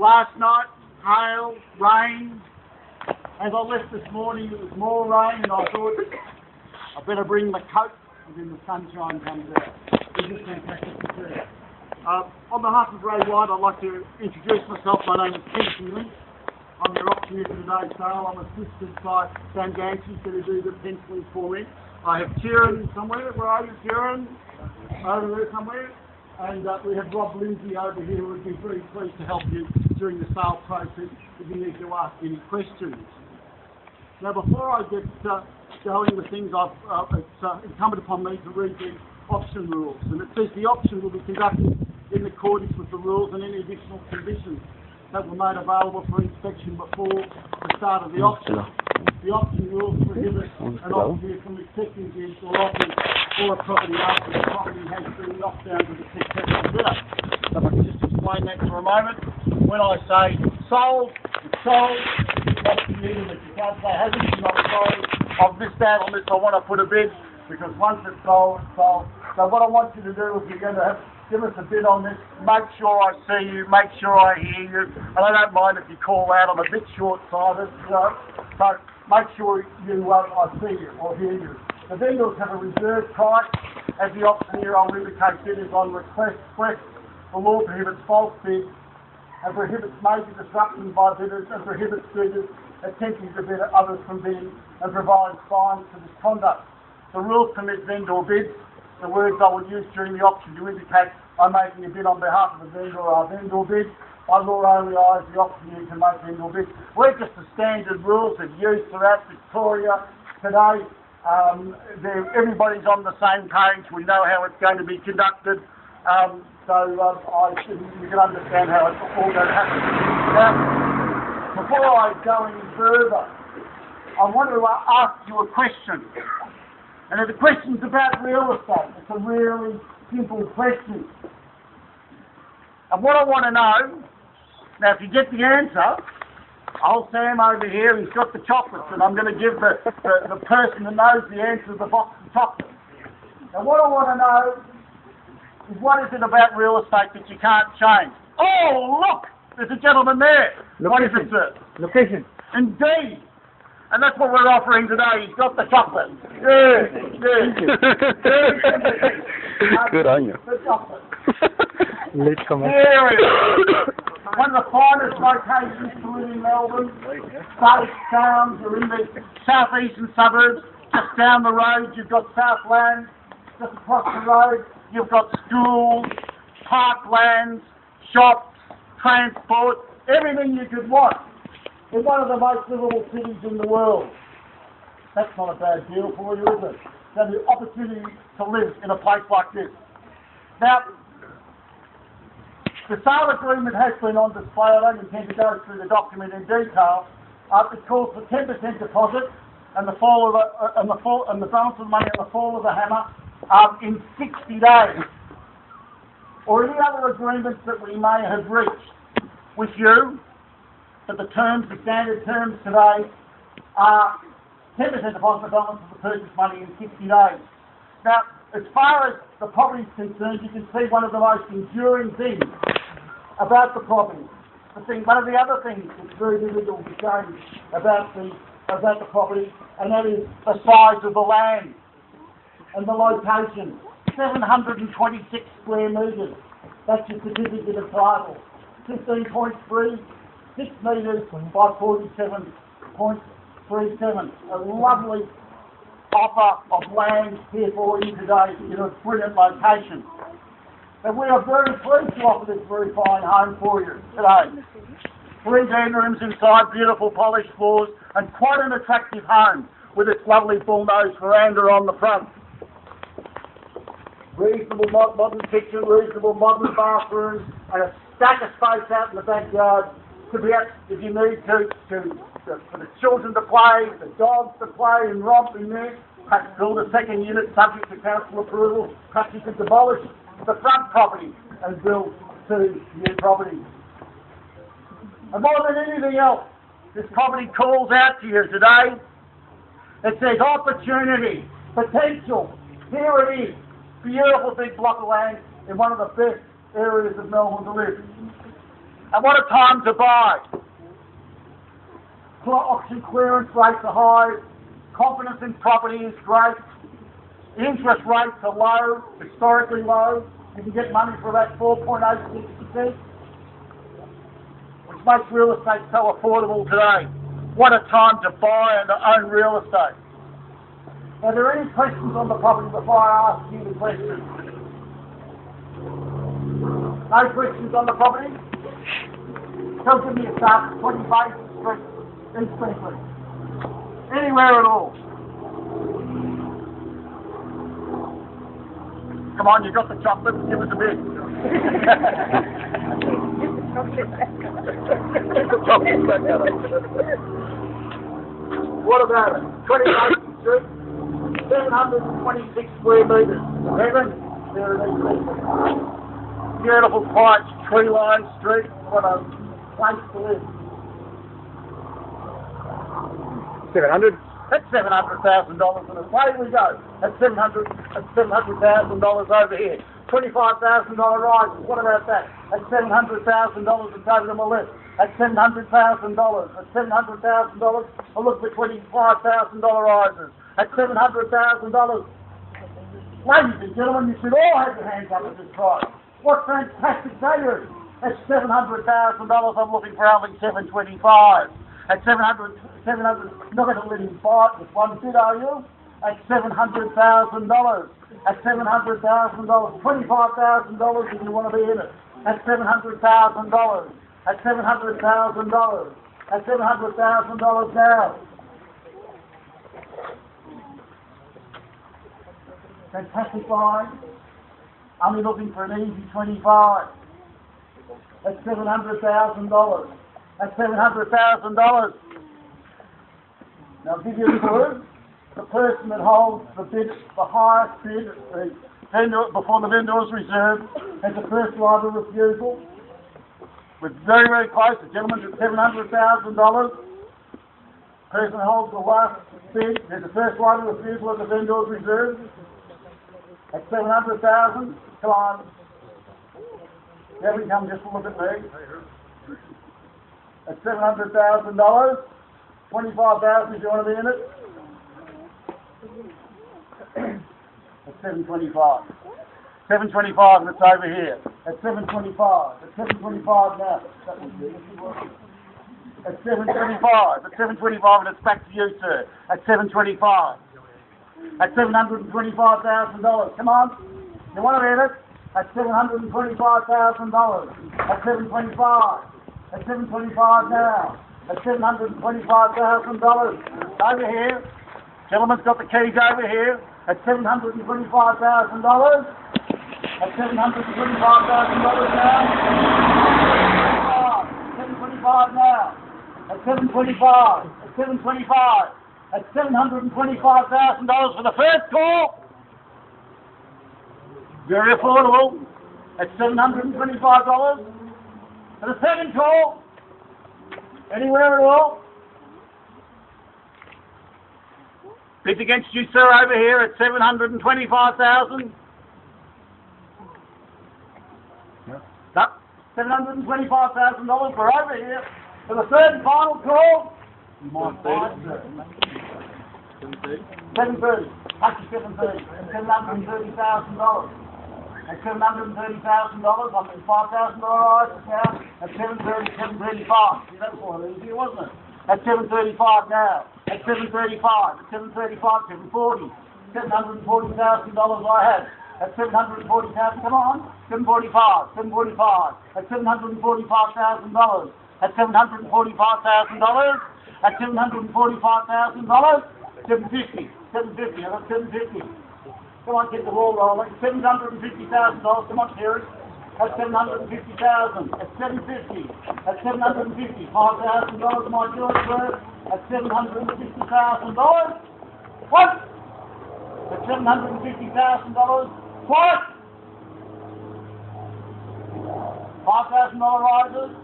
Last night, hail, rain. As I left this morning, it was more rain, and I thought I better bring my coat, and then the sunshine comes out. It's just fantastic to see. On behalf of Ray White, I'd like to introduce myself. My name is Ken Keeling. I'm your auctioneer for today's sale. I'm assisted by Sam Ganshi, going to do the penciling for me. I have Kieran somewhere. Where are you, Kieran? Over there somewhere. And we have Rob Lindsay over here, who would be very pleased to help you during the sale process if you need to ask any questions. Now, before I get going with things, it's incumbent upon me to read the auction rules. And it says the auction will be conducted in accordance with the rules and any additional conditions that were made available for inspection before the start of the auction. The auction rules prohibit an auctioneer from accepting bids or offers for a property after the property has been knocked down to the successful bidder. So if I can just explain that for a moment. When I say sold, it's sold. That's the meaning that you can't say hasn't, it's not sold. I've missed out on this, I want to put a bid, because once it's sold, it's sold. So what I want you to do is you're going to give us a bid on this, make sure I see you, make sure I hear you, and I don't mind if you call out, I'm a bit short-sighted, so make sure I see you or hear you. The vendors have a reserve price. As the auctioneer, I'll indicate bidders on request. The law prohibits false bids and prohibits major disruption by bidders and prohibits bidders attempting to bid others from bidding and provides fines for misconduct. The rules permit vendor bids. The words I will use during the auction to indicate I'm making a bid on behalf of the vendor are vendor bids. By law only I, as the auctioneer, can make vendor bids. We're just the standard rules that are used throughout Victoria today. Everybody's on the same page. We know how it's going to be conducted. You can understand how it's all going to happen. Now, before I go any further, I want to ask you a question. And the question's about real estate. It's a really simple question. And what I want to know, now if you get the answer, old Sam over here, he's got the chocolates, and I'm going to give the person that knows the answer the box of chocolates. Now what I want to know is what is it about real estate that you can't change? Oh, look! There's a gentleman there. Location. What is it, sir? Location. Indeed. And that's what we're offering today. He's got the chocolate. Yes. Good on you. The chocolate. Late comment. Here it is. One of the finest locations to live in Melbourne. Safe towns are in the southeastern suburbs. Just down the road, you've got Southland. Just across the road, you've got schools, parklands, shops, transport, everything you could want. It's one of the most livable cities in the world. That's not a bad deal for you, is it? So the opportunity to live in a place like this. Now, the sale agreement has been on display. I don't intend to go through the document in detail. It calls for 10% deposit and the balance of money and the fall of the hammer in 60 days, or any other agreements that we may have reached with you. But the standard terms today are 10% deposit balance of the purchase money in 60 days. Now, as far as the property is concerned, you can see one of the most enduring things about the property. One of the other things that's very difficult to change about the property, and that is the size of the land and the location. 726 square metres. That's your certificate of title. 15.3. 6 metres by 47.37. A lovely offer of land here for you today in a brilliant location. And we are very pleased to offer this very fine home for you today. 3 bedrooms inside, beautiful polished floors, and quite an attractive home with its lovely bullnose veranda on the front. Reasonable modern kitchen, reasonable modern bathroom, and a stack of space out in the backyard. To be out, if you need to for the children to play, the dogs to play and romp in there. Perhaps build a second unit subject to council approval. Perhaps you could demolish the front property and build 2 new properties. And more than anything else, this property calls out to you today. It says opportunity, potential. Here it is. Beautiful big block of land in one of the best areas of Melbourne to live. And what a time to buy. Auction clearance rates are high. Confidence in property is great. Interest rates are low, historically low. You can get money for about 4.86%, which makes real estate so affordable today. What a time to buy and to own real estate. Are there any questions on the property before I ask you the question? No questions on the property? So give me a start, 20 Basin Street, East Queensland. Anywhere at all. Come on, you got the chocolate, give us a bit. What about it? 20 Basin Street, 726 square metres. Heaven, there it is. Beautiful, quiet, tree-lined street. What a place to live. 700? That's $700,000 and away we go. That's $700,000 over here. $25,000 rises. What about that? That's $700,000 that's over to my left. That's $700,000. That's $700,000. I look for $25,000 rises. That's $700,000. Ladies and gentlemen, you should all have your hands up at this price. What fantastic value. That's $700,000. I'm looking for only $725,000. At $700,000, you're not going to let him buy it with one bid, are you? At $700,000. At $700,000, $25,000 if you want to be in it. At $700,000. At $700,000. At $700,000 now. Fantastic buy. Only looking for an easy 25. That's $700,000. That's $700,000. Now I'll give you a clue. The person that holds the bid, the highest bid, the vendor, before the vendor is reserved, has the first right of refusal. We're very, very close. The gentleman's at $700,000. Person that holds the last bid has the first right of refusal of the vendor is reserved. At $700,000. Come on. Kevin, come just look at me. At $700,000, $25,000 if you want to be in it. At $725. $725 and it's over here. At $725. At $725 now. At $725. At $725 and it's back to you, sir. At $725. At $725,000. Come on. You want to be in it? At $725,000. At $725. At $725 now. At $725,000. Over here. Gentleman's got the keys over here. At $725,000. At $725,000 now. $725 now. At $725. At $725. At $725,000 for the first call. Very affordable. At $725. For the second call. Anywhere at all. Bids against you, sir, over here at $725,000. Yeah. No, $725,000. We're over here for the third and final call. You might buy it, sir. 730. Actually, 730. $730,000. At $730,000, I'm in $5,000 rises now. At $730, $735. See, that was all easier, wasn't it? At $735 now. At $735. At $735, $740. $740,000 I had. At $740,000, come on. $745. $745. At $745,000. At $745,000. At $745,000. $750. $750. I got $750. Come on, get the ball rolling. $750,000. Come on, Terry. At $750,000. At $750. At $750. $5,000 my George sir. At $750,000. What? At $750,000. What? $5,000 rises.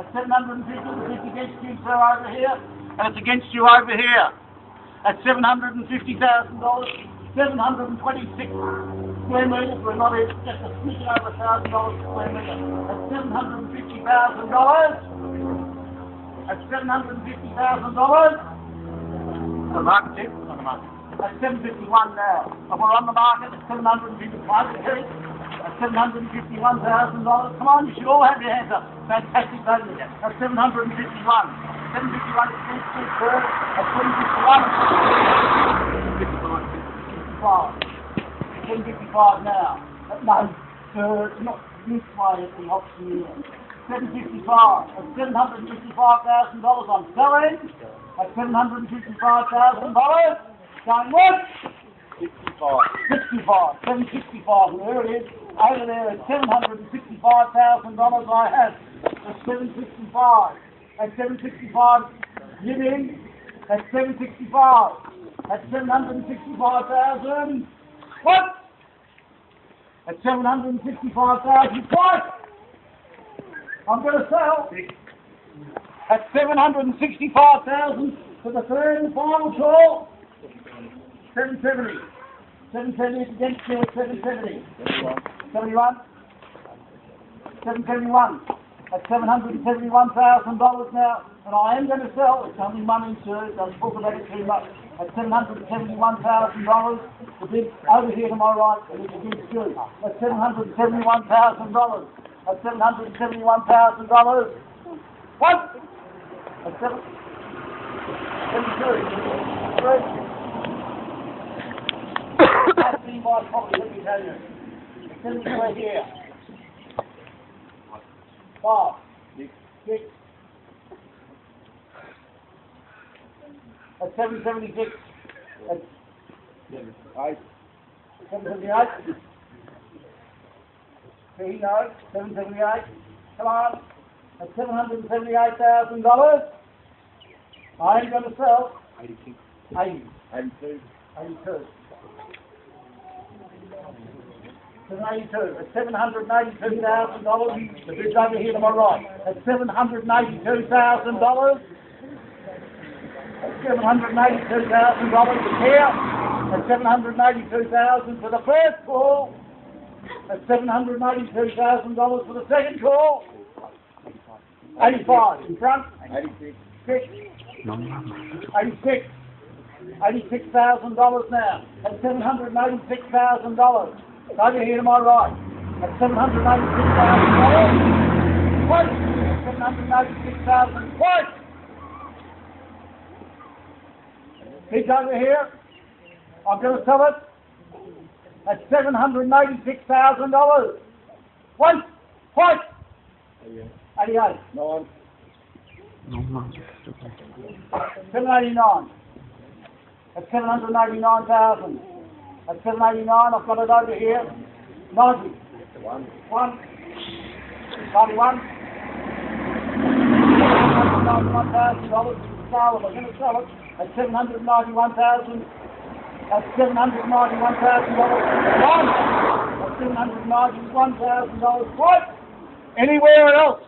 At $750. It's against you, sir, over here. And it's against you over here. At $750,000. $726. square metres. We're not even just a smidgen over $1,000 a square metre. At $750,000. At $750,000. The market, Chief? On the market. At 751 now. And we're on the market at 751. At $751,000. Come on, you should all have your hands up. Fantastic value. At 751. 751 is too fair. At 755. 755 now. No, sir, it's not this way at the auctioneer. 755. At $755,000 I'm selling. At $755,000. Going what? 65. 65. 765. And there it is. Over there at $765,000 I have. At 765. At 765. Give in. At 765. At 765,000. What? At 765,000 twice. I'm going to sell. At 765,000 for the third and final call. 770. 770 is against you at 770. 71. 771. At $771,000 now. And I am going to sell. It's only money, sir. Don't talk about it too much. At $771,000. The bid over here to my right. And it's a bid too. At $771,000. At $771,000. What? At 772. That's the my property, let me tell you. It's in right here. 5, 6. At 776. At 778. See, no, 778. Come on. At $778,000. I ain't going to sell. 86. 80. 82. 82. 782. At $782,000. The bid's over here to my right. At $782,000. At $782,000 here. At $782,000 for the first call. At $782,000 for the second call. 85 in front. 86. 86. $86,000 now. At $786,000. Over here to my right. At $786,000. What? $786,000. What? It's over here. I'm going to sell it at $786,000. What? 88. 9. 789. At 789,000. At 789, I've got it over here. 90. 1. 91. $791,000. Sale. I'm going to sell it at $791,000. At $791,000. 1. At $791,000. What? Anywhere else?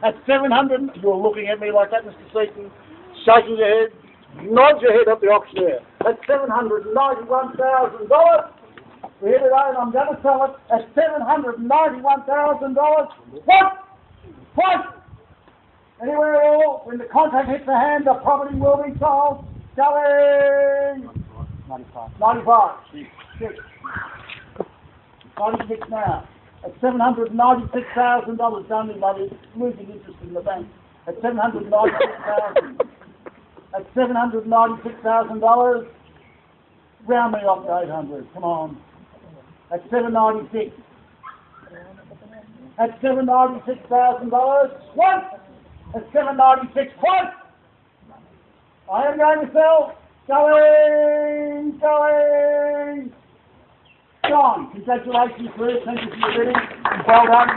At 700. You're looking at me like that, Mr. Seaton, shaking your head. Nod your head up the auctioneer. At $791,000. We're here today and I'm going to sell it at $791,000. What? What? Anywhere at all, when the contract hits the hand, the property will be sold. Selling. 95. 95. 6. 96 now. At $796,000. Don't anybody losing interest in the bank. At $796,000. At $796,000, round me off to 800. Come on. At $796. At $796,000. What? At $796. What? I am going to sell. Going. John, congratulations, Bruce. Thank you for your bidding. Well done.